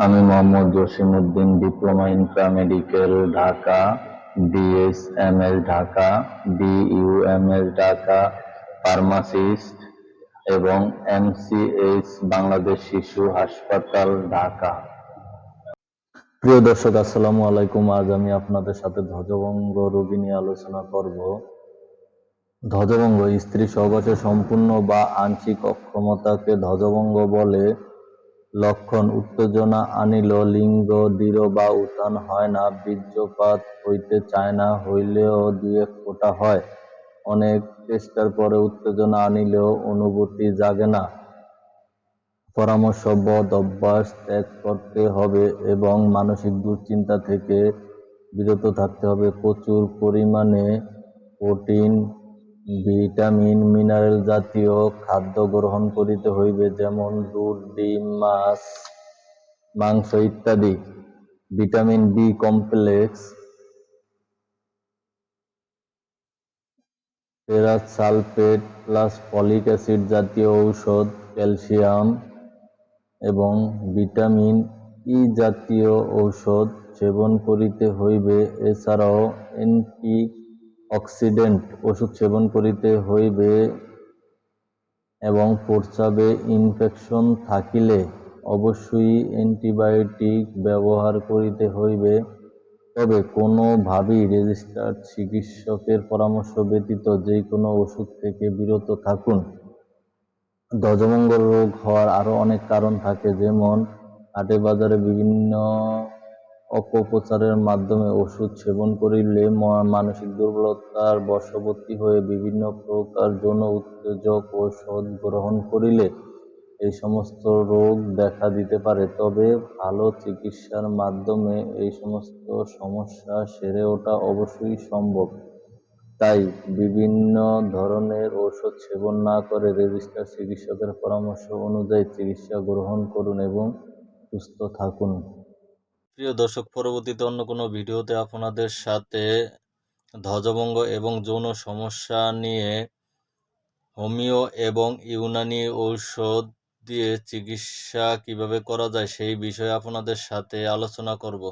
আমি Mohammad Jasimuddin, diploma in paramedical, Dhaka, DSMS Dhaka, ডিইউএমএস Dhaka, pharmacist এবং MCh Bangladesh শিশু হাসপাতাল, ঢাকা। প্রিয় দর্শক, আসসালামু আলাইকুম। আজ আমি আপনাদের সাথে ধ্বজভঙ্গ রোগী নিয়ে আলোচনা করব। ধ্বজভঙ্গ স্ত্রী সহবাসে সম্পূর্ণ বা আংশিক অক্ষমতাকে ধ্বজভঙ্গ বলে। লক্ষণ: উত্তেজনা আনিল লিঙ্গ দৃঢ় বা উত্থান হয় না, বীর্যপাত হইতে চায় না, হইলেও 2-1 ফোঁটা হয়। অনেক চেষ্টার পরে উত্তেজনা আনিলেও অনুভূতি জাগে না। পরামর্শ: বদ অভ্যাস ত্যাগ করতে হবে এবং মানসিক দুশ্চিন্তা থেকে বিরত থাকতে হবে। প্রচুর পরিমাণে প্রোটিন, ভিটামিন, মিনারেল জাতীয় খাদ্য গ্রহণ করিতে হইবে, যেমন দুধ, ডিম, মাছ, মাংস ইত্যাদি। Vitamin B complex, ferrous sulphate plus folic acid জাতীয় ঔষধ, ক্যালসিয়াম এবং ভিটামিন ই জাতীয় ঔষধ সেবন করিতে হইবে। এছাড়াও অ্যান্টিঅক্সিডেন্ট ওষুধ সেবন করিতে হইবে এবং প্রস্রাবে ইনফেকশন থাকিলে অবশ্যই অ্যান্টিবায়োটিক ব্যবহার করিতে হইবে। তবে কোনোভাবেই রেজিস্টার্ড চিকিৎসকের পরামর্শ ব্যতীত যে কোনো ওষুধ থেকে বিরত থাকুন। ধ্বজভঙ্গ রোগ হওয়ার আরও অনেক কারণ থাকে, যেমন হাটে বাজারে বিভিন্ন অপপ্রচারের মাধ্যমে ওষুধ সেবন করিলে, মানসিক দুর্বলতার বশবর্তী হয়ে বিভিন্ন প্রকার যৌন উত্তেজক ঔষধ গ্রহণ করিলে এই সমস্ত রোগ দেখা দিতে পারে। তবে ভালো চিকিৎসার মাধ্যমে এই সমস্ত সমস্যা সেরে ওঠা অবশ্যই সম্ভব। তাই বিভিন্ন ধরনের ঔষধ সেবন না করে রেজিস্টার্ড চিকিৎসকের পরামর্শ অনুযায়ী চিকিৎসা গ্রহণ করুন এবং সুস্থ থাকুন। প্রিয় দর্শক, পরবর্তীতে অন্য কোনো ভিডিওতে আপনাদের সাথে ধ্বজভঙ্গ এবং যৌন সমস্যা নিয়ে হোমিও এবং ইউনানি ঔষধ দিয়ে চিকিৎসা কিভাবে করা যায় সেই বিষয়ে আপনাদের সাথে আলোচনা করব।